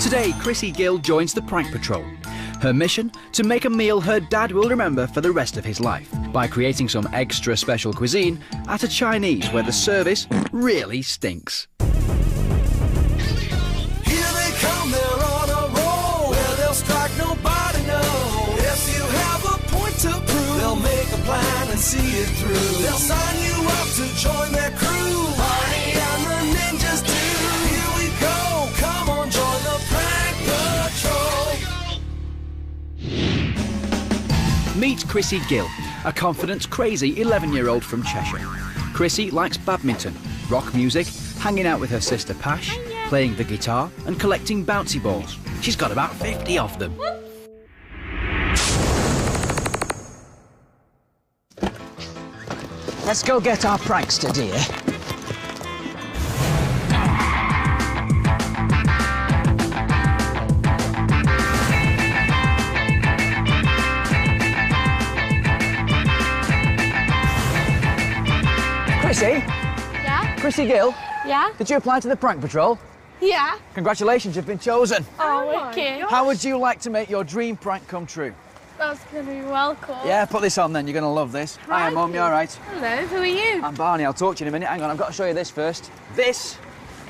Today, Krissy Gill joins the Prank Patrol. Her mission? To make a meal her dad will remember for the rest of his life by creating some extra special cuisine at a Chinese where the service really stinks. Here they come, they're on a roll, where they'll strike nobody knows. If you have a point to prove, they'll make a plan and see it through. They'll sign you up to join their crew. Barney and the ninjas do. Here we go, come on, join the Prank Patrol. Meet Krissy Gill, a confident, crazy 11-year-old from Cheshire. Krissy likes badminton, rock music, hanging out with her sister Pash, playing the guitar and collecting bouncy balls. She's got about 50 of them. Let's go get our prankster, dear. Krissy? Yeah? Krissy Gill? Yeah? Did you apply to the Prank Patrol? Yeah. Congratulations, you've been chosen. Oh, wicked. How would you like to make your dream prank come true? That's going to be well cool. Yeah, put this on then, you're going to love this. Hi, Mum, you all right? Hello, who are you? I'm Barney, I'll talk to you in a minute. Hang on, I've got to show you this first. This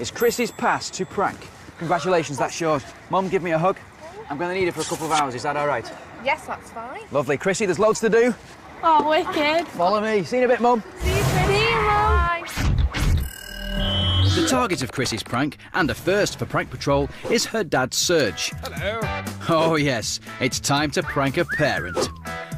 is Krissy's pass to prank. Congratulations, that's yours. Mum, give me a hug. I'm going to need it for a couple of hours, is that all right? Yes, that's fine. Lovely. Krissy, there's loads to do. Oh, wicked. Follow me. See you in a bit, Mum. See you soon. See you, Mum. The target of Krissy's prank, and a first for Prank Patrol, is her dad Surj. Hello. Oh yes, it's time to prank a parent.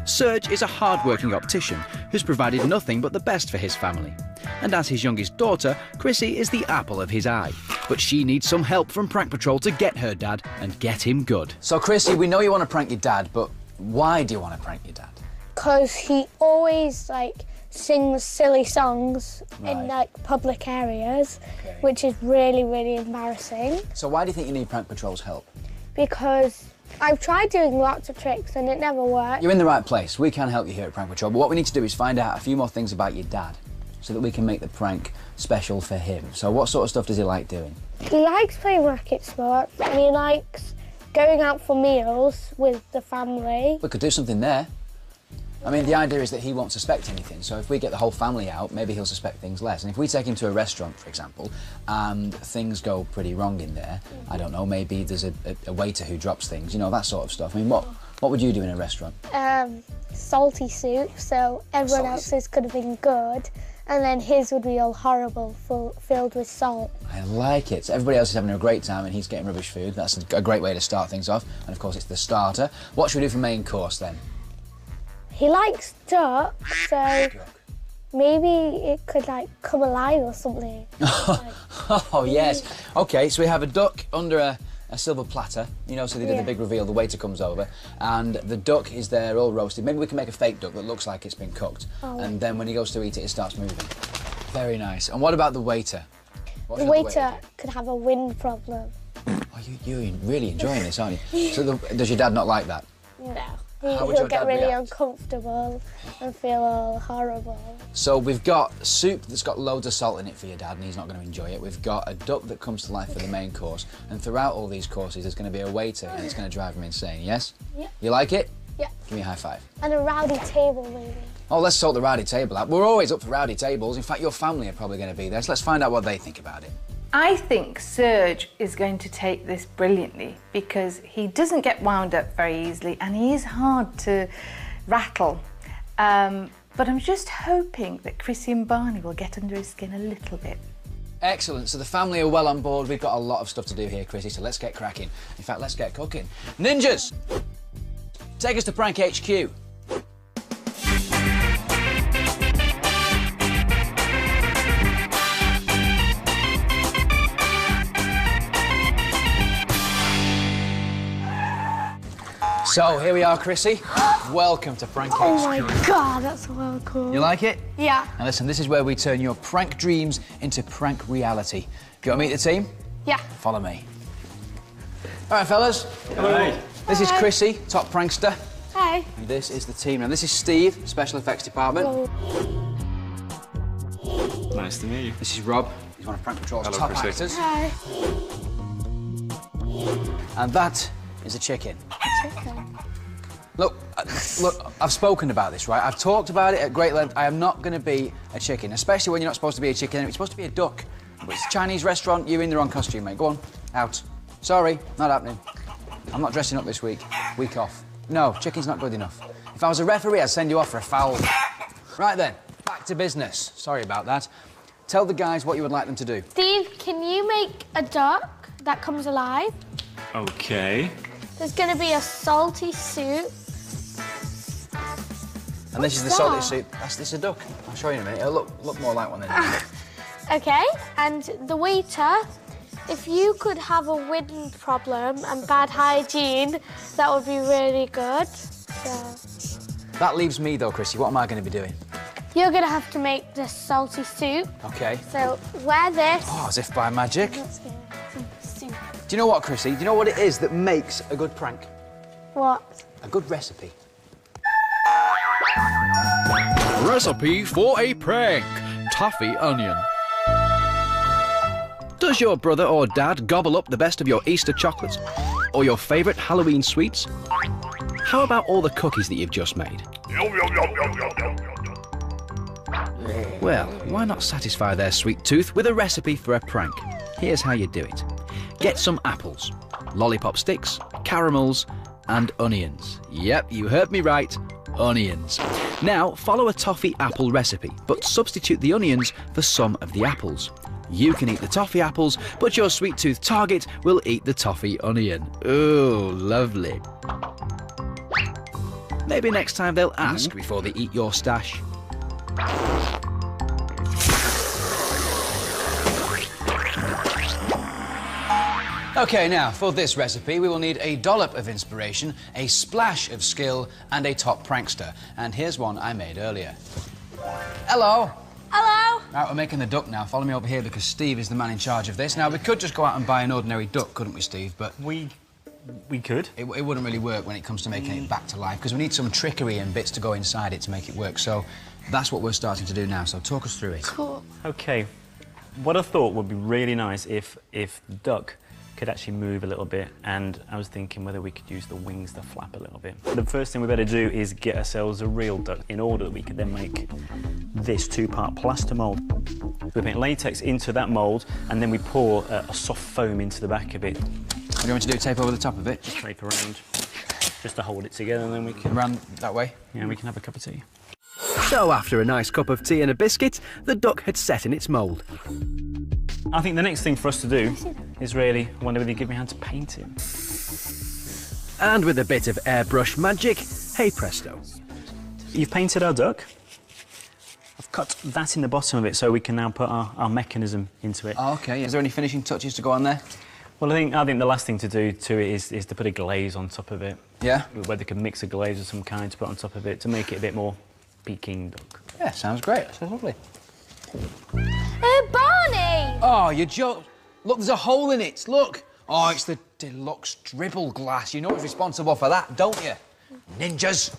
Surj is a hard-working optician who's provided nothing but the best for his family. And as his youngest daughter, Krissy is the apple of his eye. But she needs some help from Prank Patrol to get her dad and get him good. So, Krissy, we know you want to prank your dad, but why do you want to prank your dad? Because he always, sings silly songs in, public areas, which is really, really embarrassing. So why do you think you need Prank Patrol's help? Because I've tried doing lots of tricks and it never worked. You're in the right place. We can help you here at Prank Patrol, but what we need to do is find out a few more things about your dad so that we can make the prank special for him. So what sort of stuff does he like doing? He likes playing racket sports and he likes going out for meals with the family. We could do something there. I mean, the idea is that he won't suspect anything, so if we get the whole family out, maybe he'll suspect things less. And if we take him to a restaurant, for example, and things go pretty wrong in there, I don't know, maybe there's a waiter who drops things, you know, that sort of stuff. I mean, what would you do in a restaurant? Salty soup, so everyone else's could have been good, and then his would be all horrible, filled with salt. I like it. So everybody else is having a great time and he's getting rubbish food. That's a great way to start things off. And of course, it's the starter. What should we do for main course then? He likes duck, so maybe it could come alive or something. Oh yes. Okay, so we have a duck under a silver platter, you know, so they do the big reveal, the waiter comes over, and the duck is there all roasted. Maybe we can make a fake duck that looks like it's been cooked, and then when he goes to eat it, it starts moving. Very nice. And what about the waiter? The waiter could have a wind problem. Oh, you're really enjoying this, aren't you? So does your dad not like that? No. How would He'll your get dad really react? uncomfortable and feel all horrible. So we've got soup that's got loads of salt in it for your dad and he's not going to enjoy it. We've got a duck that comes to life for the main course, and throughout all these courses there's going to be a waiter and it's going to drive him insane, yes? Yeah. You like it? Yeah. Give me a high five. And a rowdy table, maybe. Oh, let's sort the rowdy table out. We're always up for rowdy tables. In fact, your family are probably going to be there, so let's find out what they think about it. I think Surj is going to take this brilliantly because he doesn't get wound up very easily and he is hard to rattle. But I'm just hoping that Krissy and Barney will get under his skin a little bit. Excellent. So the family are well on board. We've got a lot of stuff to do here, Krissy, so let's get cracking. In fact, let's get cooking. Ninjas! Take us to Prank HQ. So, here we are, Krissy. Welcome to Prank HQ. Oh my God, that's well cool. You like it? Yeah. Now listen, this is where we turn your prank dreams into prank reality. Do you want to meet the team? Yeah. Follow me. All right, fellas. Hello. This is Krissy, top prankster. Hi. And this is the team. Now, this is Steve, special effects department. Hello. Nice to meet you. This is Rob. He's one of Prank Patrol's Hello, top Krissy. actors. Hi. And that is a chicken. Chicken. Look, look, I've spoken about this, right? I've talked about it at great length. I am not going to be a chicken, especially when you're not supposed to be a chicken. You're supposed to be a duck. It's a Chinese restaurant. You're in the wrong costume, mate. Go on, out. Sorry, not happening. I'm not dressing up this week. Week off. No, chicken's not good enough. If I was a referee, I'd send you off for a foul. Right then, back to business. Sorry about that. Tell the guys what you would like them to do. Steve, can you make a duck that comes alive? Okay. There's going to be a salty soup. And this is the salty soup. This is a duck. I'll show you in a minute. It'll look more like one than OK, and the waiter, if you could have a wind problem and bad hygiene, that would be really good. So... That leaves me, though, Krissy. What am I going to be doing? You're going to have to make this salty soup. OK. So wear this. Oh, as if by magic. Let's get some soup. Do you know what, Krissy? Do you know what it is that makes a good prank? What? A good recipe. Recipe for a prank. Toffee onion. Does your brother or dad gobble up the best of your Easter chocolates? Or your favourite Halloween sweets? How about all the cookies that you've just made? Well, why not satisfy their sweet tooth with a recipe for a prank? Here's how you do it. Get some apples, lollipop sticks, caramels, and onions. Yep, you heard me right, onions. Now, follow a toffee apple recipe, but substitute the onions for some of the apples. You can eat the toffee apples, but your sweet tooth target will eat the toffee onion. Ooh, lovely. Maybe next time they'll ask before they eat your stash. OK, now, for this recipe, we will need a dollop of inspiration, a splash of skill, and a top prankster. And here's one I made earlier. Hello. Hello. Right, we're making the duck now. Follow me over here because Steve is the man in charge of this. Now, we could just go out and buy an ordinary duck, couldn't we, Steve? But We could. it wouldn't really work when it comes to making it back to life because we need some trickery and bits to go inside it to make it work. So that's what we're starting to do now. So talk us through it. Cool. Okay. What I thought would be really nice if the duck could actually move a little bit, and I was thinking whether we could use the wings to flap a little bit. The first thing we better do is get ourselves a real duck in order that we could then make this two-part plaster mould. We paint latex into that mould, and then we pour a soft foam into the back of it. What do you want to do? Tape over the top of it? Just drape around, just to hold it together, and then we can... Around that way? Yeah, we can have a cup of tea. So after a nice cup of tea and a biscuit, the duck had set in its mould. I think the next thing for us to do is really, I wonder whether you give me a hand to paint it. And with a bit of airbrush magic, hey presto. You've painted our duck. I've cut that in the bottom of it so we can now put our mechanism into it. Oh, OK. Is there any finishing touches to go on there? Well, I think the last thing to do to it is to put a glaze on top of it. Yeah? Whether they can mix a glaze of some kind to put on top of it to make it a bit more Peking duck. Yeah, sounds great. Sounds lovely. Barney! Oh, you joke. Look, there's a hole in it. Look. Oh, it's the deluxe dribble glass. You know who's responsible for that, don't you? Ninjas.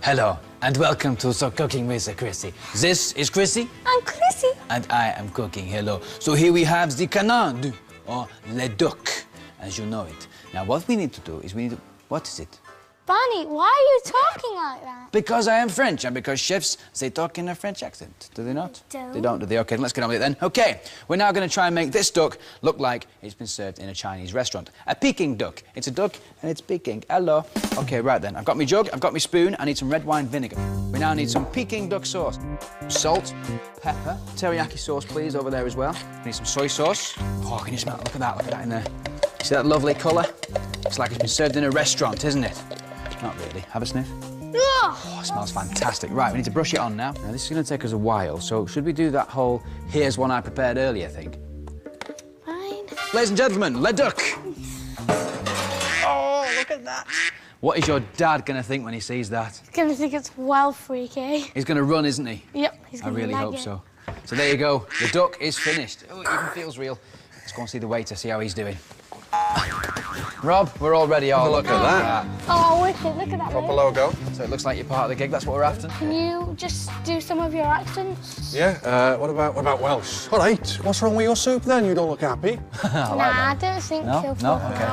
Hello, and welcome to So Cooking with Krissy. This is Krissy. I'm Krissy. And I am cooking, hello. So here we have the canard, or le duc, as you know it. Now, what we need to do is what is it? Barney, why are you talking like that? Because I am French, and because chefs, they talk in a French accent. Do they not? Don't. They don't, do they? OK, let's get on with it then. OK, we're now going to try and make this duck look like it's been served in a Chinese restaurant. A Peking duck. It's a duck, and it's Peking. Hello. OK, right then. I've got my jug, I've got my spoon, I need some red wine vinegar. We now need some Peking duck sauce. Salt, pepper, teriyaki sauce, please, over there as well. We need some soy sauce. Oh, can you smell it? Look at that in there. See that lovely colour? It's like it's been served in a restaurant, isn't it? Not really. Have a sniff. Oh, it smells fantastic. Right, we need to brush it on now. Now, this is going to take us a while, so should we do that whole here's one I prepared earlier thing? Fine. Ladies and gentlemen, le duck. Oh, look at that. What is your dad going to think when he sees that? He's going to think it's well freaky. He's going to run, isn't he? Yep, he's I going to really hope so. So there you go. The duck is finished. Oh, it even feels real. Let's go and see the waiter, see how he's doing. Rob, we're all ready. Oh, look at that. Oh, wicked, look at that. Proper logo. So it looks like you're part of the gig. That's what we're after. Can you just do some of your accents? Yeah, what about Welsh? All right, what's wrong with your soup then? You don't look happy. I don't think so. No? OK.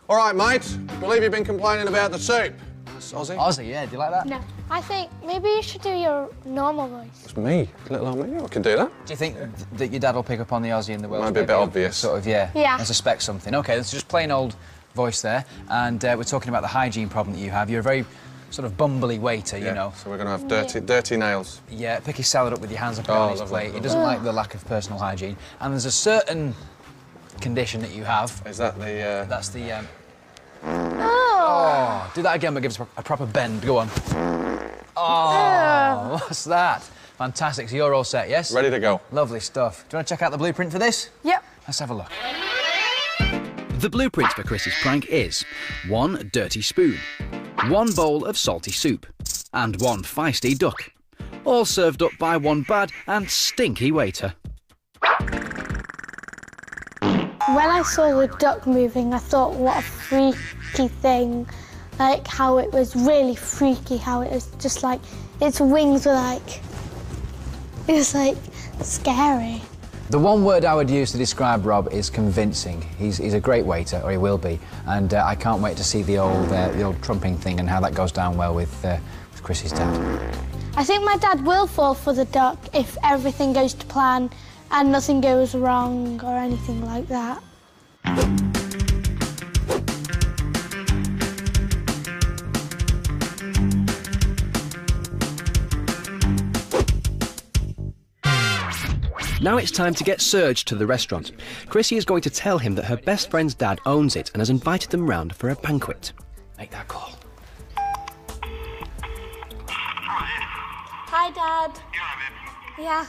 All right, mate. Believe you've been complaining about the soup. That's Aussie. Aussie, yeah. Do you like that? No. I think maybe you should do your normal voice. It's me, little old me. I can do that. Do you think that your dad will pick up on the Aussie and the Welsh? Might be a bit obvious. Sort of, yeah. Yeah. I suspect something. OK, that's just plain old voice there. And we're talking about the hygiene problem that you have. You're a very sort of bumbly waiter, you know. So we're going to have dirty nails. Yeah, pick his salad up with your hands up on his plate. He doesn't like the lack of personal hygiene. And there's a certain condition that you have. Is that the... That's the... Oh, do that again, but give us a proper bend. Go on. Oh, what's that? Fantastic. So you're all set, yes? Ready to go. Lovely stuff. Do you want to check out the blueprint for this? Yep. Let's have a look. The blueprint for Krissy's prank is 1 dirty spoon, 1 bowl of salty soup, and 1 feisty duck. All served up by 1 bad and stinky waiter. When I saw the duck moving, I thought, what a freaky thing. Like, how it was really freaky, how it was just like, its wings were like, it was like scary. The one word I would use to describe Rob is convincing. He's a great waiter, or he will be, and I can't wait to see the old trumping thing and how that goes down well with Krissy's dad. I think my dad will fall for the duck if everything goes to plan and nothing goes wrong or anything like that. Now it's time to get Surj to the restaurant. Krissy is going to tell him that her best friend's dad owns it and has invited them round for a banquet. Make that call. Hi, Dad. Yeah.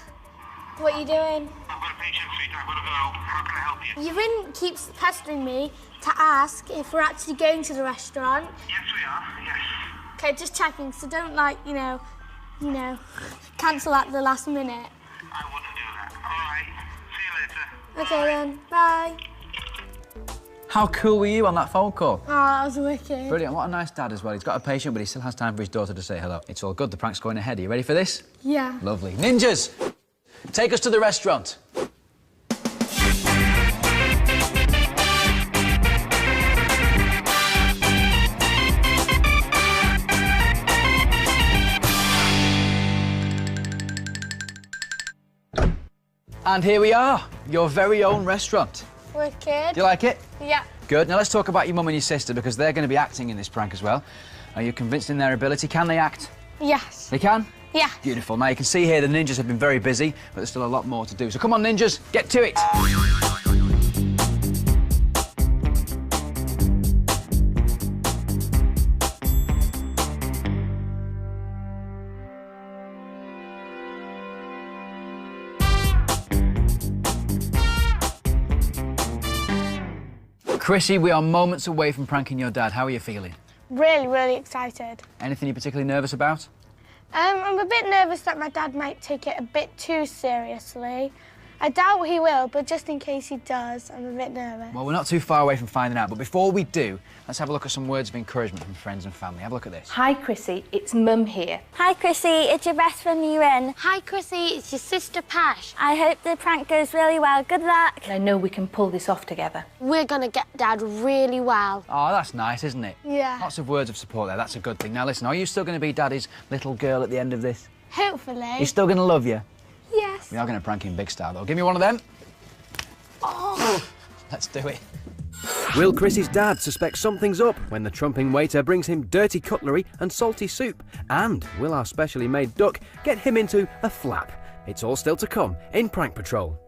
What are you doing? I've got a patient suite, I've got to go. How can I help you? Yvonne keeps pestering me to ask if we're actually going to the restaurant. Yes, we are, yes. Okay, just checking, so don't, like, you know, cancel at the last minute. I wouldn't do that. All right, see you later. Okay, then. Bye. How cool were you on that phone call? Oh, that was wicked. Brilliant. What a nice dad as well. He's got a patient, but he still has time for his daughter to say hello. It's all good. The prank's going ahead. Are you ready for this? Yeah. Lovely. Ninjas, take us to the restaurant. And here we are, your very own restaurant. Wicked. Do you like it? Yeah. Good. Now let's talk about your mum and your sister, because they're going to be acting in this prank as well. Are you convinced in their ability? Can they act? Yes. They can? Yeah. Beautiful. Now you can see here the ninjas have been very busy, but there's still a lot more to do. So come on, ninjas, get to it. Krissy, we are moments away from pranking your dad. How are you feeling? Really, really excited. Anything you're particularly nervous about? I'm a bit nervous that my dad might take it a bit too seriously. I doubt he will, but just in case he does, I'm a bit nervous. Well, we're not too far away from finding out, but before we do, let's have a look at some words of encouragement from friends and family. Have a look at this. Hi, Krissy. It's Mum here. Hi, Krissy. It's your best friend, Ewan. Hi, Krissy. It's your sister, Pash. I hope the prank goes really well. Good luck. And I know we can pull this off together. We're going to get Dad really well. Oh, that's nice, isn't it? Yeah. Lots of words of support there. That's a good thing. Now, listen, are you still going to be Daddy's little girl at the end of this? Hopefully. He's still going to love you? Yes. We are going to prank him big style, though. Give me one of them. Oh. Let's do it. Will Krissy's dad suspect something's up when the trumping waiter brings him dirty cutlery and salty soup? And will our specially made duck get him into a flap? It's all still to come in Prank Patrol.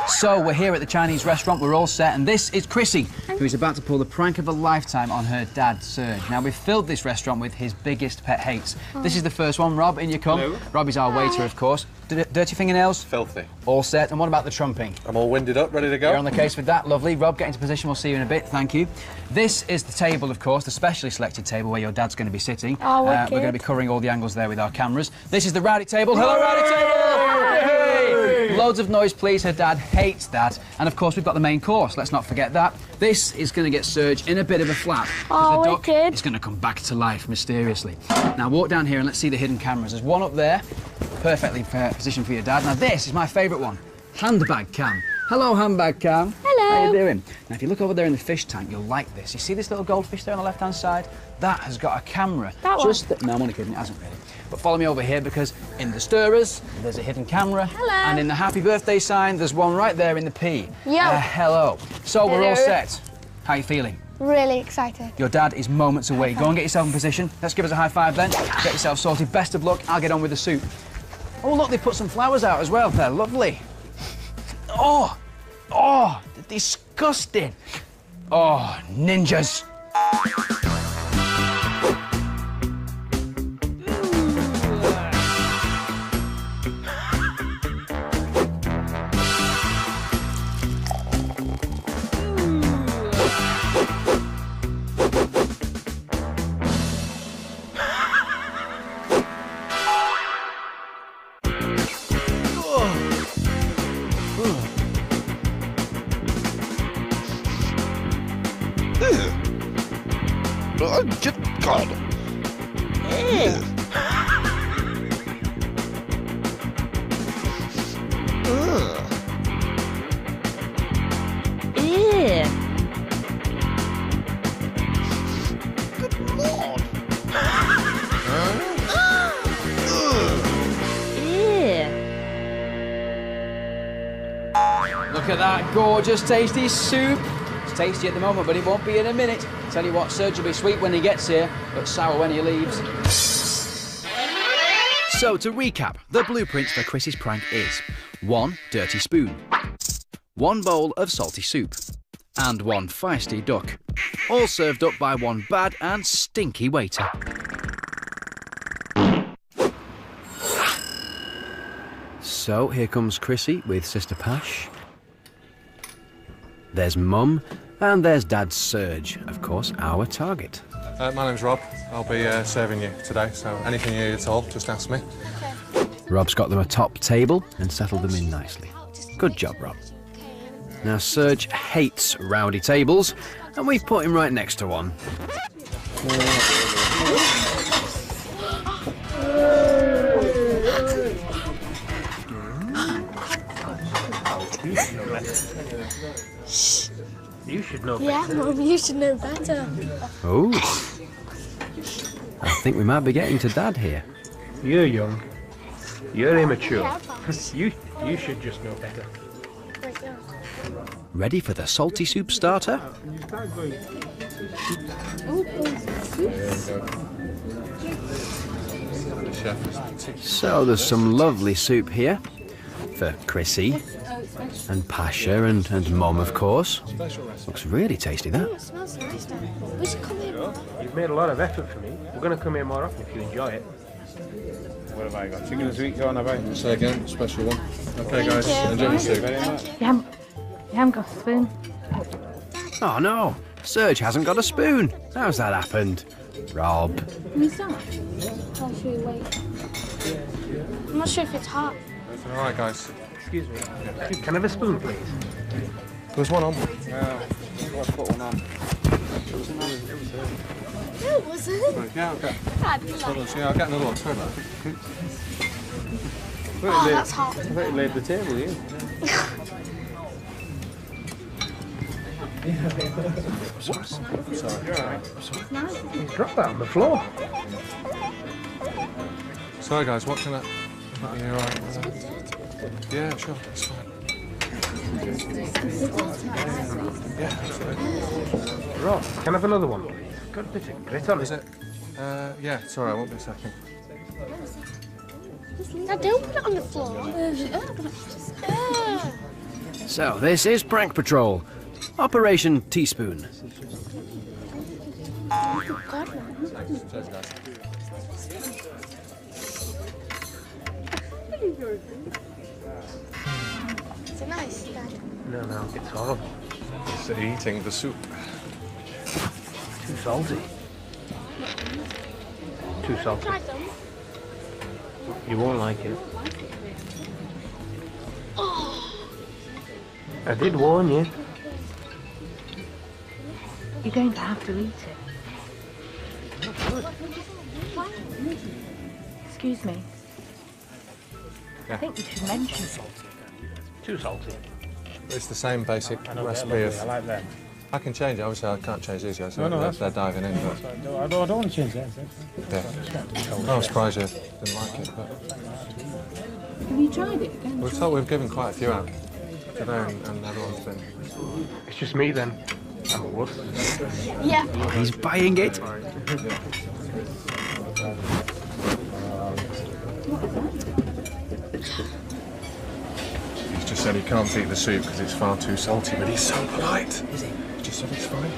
So we're here at the Chinese restaurant, we're all set, and this is Krissy, who is about to pull the prank of a lifetime on her dad, Surj. Now, we've filled this restaurant with his biggest pet hates. This is the first one. Rob, in you come. Hello. Rob is our waiter, of course. Dirty fingernails? Filthy. All set. And what about the trumping? I'm all winded up, ready to go. You're on the case with that. Lovely. Rob, get into position. We'll see you in a bit. Thank you. This is the table, of course, the specially selected table where your dad's going to be sitting. Oh, we're going to be covering all the angles there with our cameras. This is the rowdy table. Hello, rowdy table! Hey! Loads of noise, please. Her dad hates that. And, of course, we've got the main course. Let's not forget that. This is going to get Surj in a bit of a flap. Oh, the duck wicked. is going to come back to life mysteriously. Now, walk down here and let's see the hidden cameras. There's one up there. Perfectly positioned for your dad. Now, this is my favourite one. Handbag cam. Hello, handbag cam. Hello. How you doing? Now, if you look over there in the fish tank, you'll like this. You see this little goldfish there on the left-hand side? That has got a camera. That one? No, I'm only kidding. It hasn't really. But follow me over here because in the stirrers, there's a hidden camera. Hello. And in the happy birthday sign, there's one right there in the P. Yo. Hello. So we're all Hello. set. How are you feeling? Really excited. Your dad is moments away. Go and get yourself in position. Let's give us a high five then. Get yourself sorted. Best of luck. I'll get on with the soup. Oh, look, they put some flowers out as well. They're lovely. Oh, they're disgusting. Oh, ninjas. Oh, good God. Good Lord. Look at that gorgeous, tasty soup. It's tasty at the moment, but it won't be in a minute. Tell you what, Surj will be sweet when he gets here, but sour when he leaves. So, to recap, the blueprint for Krissy's prank is 1 dirty spoon, 1 bowl of salty soup, and 1 feisty duck, all served up by 1 bad and stinky waiter. So, here comes Krissy with Sister Pash. There's Mum, and there's Dad Surj, of course, our target. My name's Rob. I'll be serving you today, so anything you need at all, just ask me. Rob's got them a top table and settled them in nicely. Good job, Rob. Now, Surj hates rowdy tables, and we've put him right next to one. You should know better. Yeah, Mum, you should know better. Oh, I think we might be getting to Dad here. You're young. You're immature. You should just know better. Ready for the salty soup starter? So there's some lovely soup here for Krissy and Pasha and Mum, of course. Looks really tasty, that. It smells nice, Dad. We should come in. You've made a lot of effort for me. We're going to come here more often if you enjoy it. What have I got? Chicken and sweet corn, have I? Say again, special one. Okay, guys, enjoy the soup. You haven't got a spoon. Oh no, Surj hasn't got a spoon. How's that happened? Rob. Who's that? Oh, should we wait? I'm not sure if it's hot. All right, guys. Excuse me. Can I have a spoon, please? There's one on. Let's put one on. No, was it? Yeah, I'll get, Dad, I'll get another one. Sorry about that. oh, that's hot. I thought you laid the table, you. Sorry. You dropped that on the floor. Sorry, guys, what can I... Yeah, all right. Yeah, sure, it's fine. Yeah, absolutely. Rob, can I have another one, please? Got a bit of grit on it. Is it? Yeah, sorry, I won't be a second. Dad, don't put it on the floor. So, this is Prank Patrol. Operation Teaspoon. Is it nice, Dad? No, it's horrible. It's eating the soup. Too salty. Too salty. Try some. You won't like it. I did warn you. You're going to have to eat it. Excuse me. Yeah. I think you should mention it. Too salty. It's the same basic I know, recipe they're of... lovely, I like them. I can change it. Obviously, I can't change these guys. No, they're diving in. But... I don't want to change that. Yeah. I'm surprised you didn't like it. But... Have you tried it again? We've given quite a few out today, and everyone's been... It's just me then. I'm a wuss. Yeah. He's buying it. He's just said he can't eat the soup because it's far too salty, but he's so polite. Is he? He just said it's fine.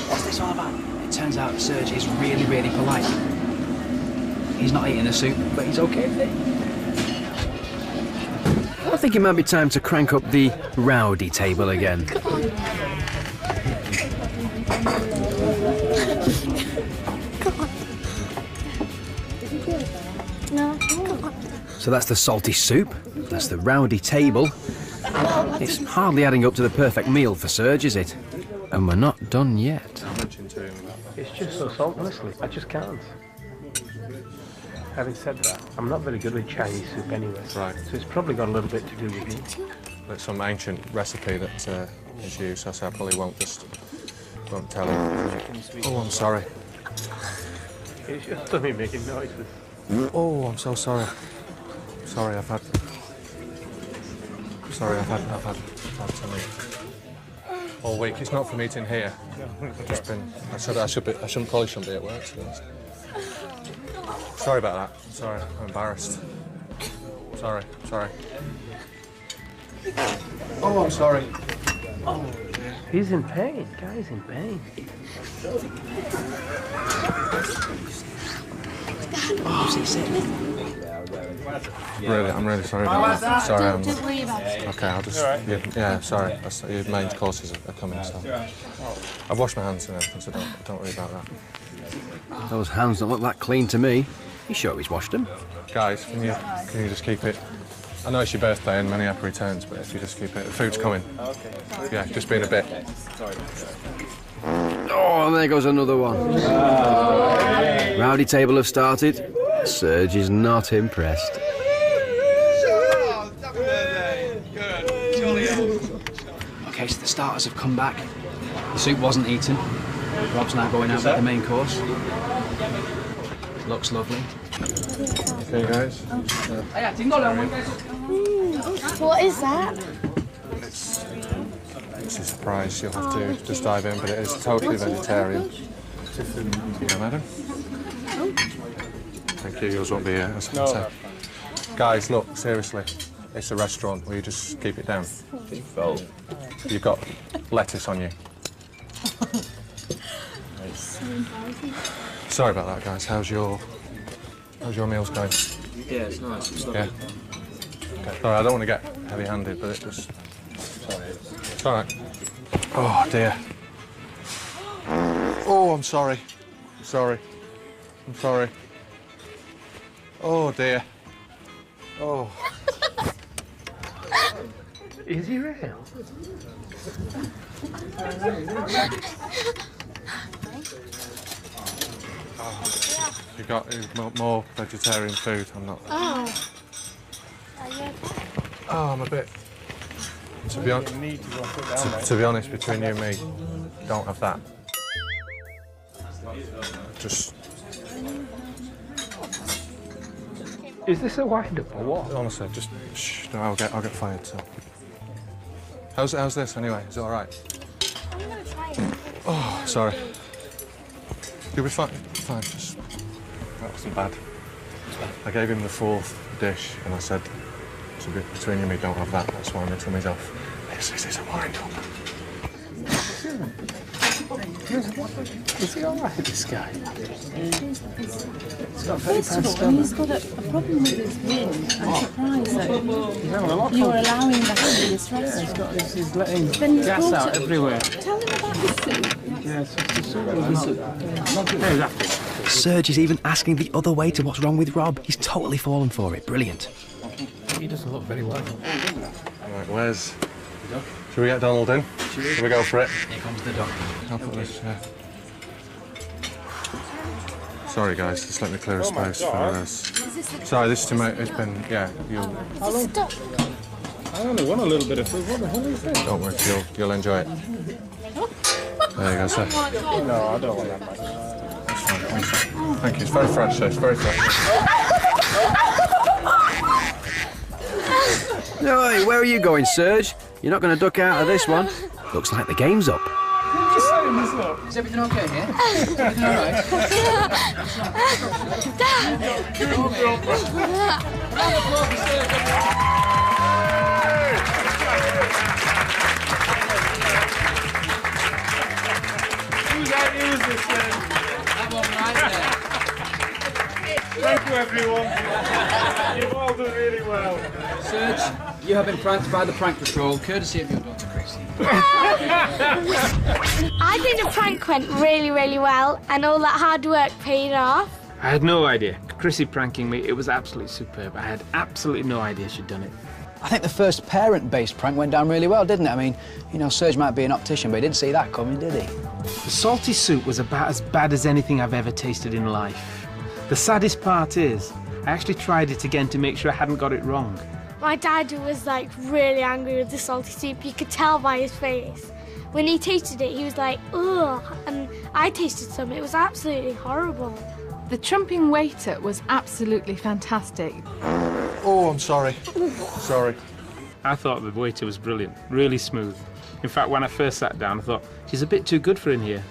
What's this all about? It turns out Surj is really, really polite. He's not eating the soup, but he's okay with it. I think it might be time to crank up the rowdy table again. No, come on. So that's the salty soup, that's the rowdy table. It's hardly adding up to the perfect meal for Surj, is it? And we're not done yet. I mentioned to him that. It's just so salty, honestly. I just can't. Having said that, I'm not very good with Chinese soup anyway. Right. So it's probably got a little bit to do with me. It's some ancient recipe that is used, so I probably won't tell him. Oh, I'm sorry. It's just me making noises. Oh, I'm so sorry. Sorry, I've had something all week. It's not from eating here. I've just been. I shouldn't be at work, to be honest. Sorry about that. Sorry, I'm embarrassed. Sorry. Oh, I'm sorry. Oh, dear. He's in pain. Guy's in pain. I'm really sorry about that. Sorry, Don't worry about it. okay, I'll just... Yeah, sorry. Your main courses are coming, so... I've washed my hands and everything, so don't worry about that. Those hands don't look that clean to me. You sure he's washed them? Guys, can you just keep it... I know it's your birthday and many happy returns, but if you just keep it... The food's coming. Yeah, just being a bit... Oh, and there goes another one. Rowdy table have started. Surj is not impressed. Okay, so the starters have come back. The soup wasn't eaten. Rob's now going out with the main course. Looks lovely. Okay, guys. What is that? It's a surprise. You'll have to just dive in, but it is totally vegetarian. Yeah, madam. Thank you. Yours won't be here. That's what I'm saying. Guys, look, seriously. It's a restaurant. Will you just keep it down? You've got lettuce on you. Sorry about that, guys. How's your meals going? Yeah, it's nice. It's yeah. Okay. Sorry, I don't want to get heavy-handed, but it just... It's all right. Oh, dear. Oh, I'm sorry. I'm sorry. Oh, dear. Oh. Is he real? Oh, you got more vegetarian food. I'm not. Oh. Oh, I'm a bit. To be honest, between you and me, don't have that. Just. Is this a wind-up or what? Honestly, just. Shh, no, I'll get fired. So. How's this anyway? Is it all right? I'm gonna try it. Oh, sorry. You'll be fine. Fine. Just. That wasn't bad. I gave him the fourth dish, and I said, "Between you and me, don't have that. That's why my tummy's off." This is a wind-up. Is he all right, this guy? He's got a problem with his wind. I'm surprised that you're allowing that in this restaurant. He's letting gas out everywhere. Tell him about the soup. Yeah, it's just the soup. Surj is even asking the other waiter what's wrong with Rob. He's totally fallen for it. Brilliant. He doesn't look very well. Right, where's... Should we get Donald in? Should we go for it? Here comes the duck. I'll put this... Sorry guys, just let me clear a space for this. Sorry, this tomato has been... Yeah, you'll... I only want a little bit of food. What the hell is this? Don't worry, you'll enjoy it. There you go, sir. No, I don't want that much. That's fine. Thank you. It's very fresh, sir. It's very fresh. Oi, where are you going, Surj? You're not going to duck out of this one. Looks like the game's up. Just setting this up. Is everything okay here? Is everything all right? Who's that music then? That one right there. Thank you, everyone. You've all done really well. Surj, you have been pranked by the Prank Patrol, courtesy of your daughter, Krissy. I think the prank went really, really well, and all that hard work paid off. I had no idea. Krissy pranking me, it was absolutely superb. I had absolutely no idea she'd done it. I think the first parent-based prank went down really well, didn't it? I mean, you know, Surj might be an optician, but he didn't see that coming, did he? The salty soup was about as bad as anything I've ever tasted in life. The saddest part is, I actually tried it again to make sure I hadn't got it wrong. My dad was like really angry with the salty soup. You could tell by his face. When he tasted it, he was like, ugh, and I tasted some. It was absolutely horrible. The trumping waiter was absolutely fantastic. Oh, I'm sorry. Sorry. I thought the waiter was brilliant, really smooth. In fact, when I first sat down, I thought, he's a bit too good for in here.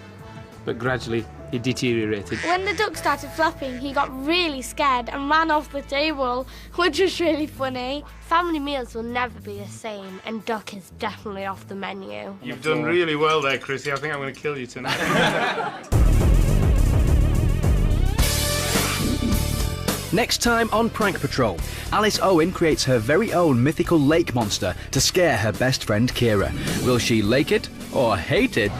But gradually, he deteriorated. When the duck started flapping, he got really scared and ran off the table, which was really funny. Family meals will never be the same, and duck is definitely off the menu. You've done really well there, Krissy. I think I'm going to kill you tonight. Next time on Prank Patrol, Alice Owen creates her very own mythical lake monster to scare her best friend Kira. Will she like it or hate it?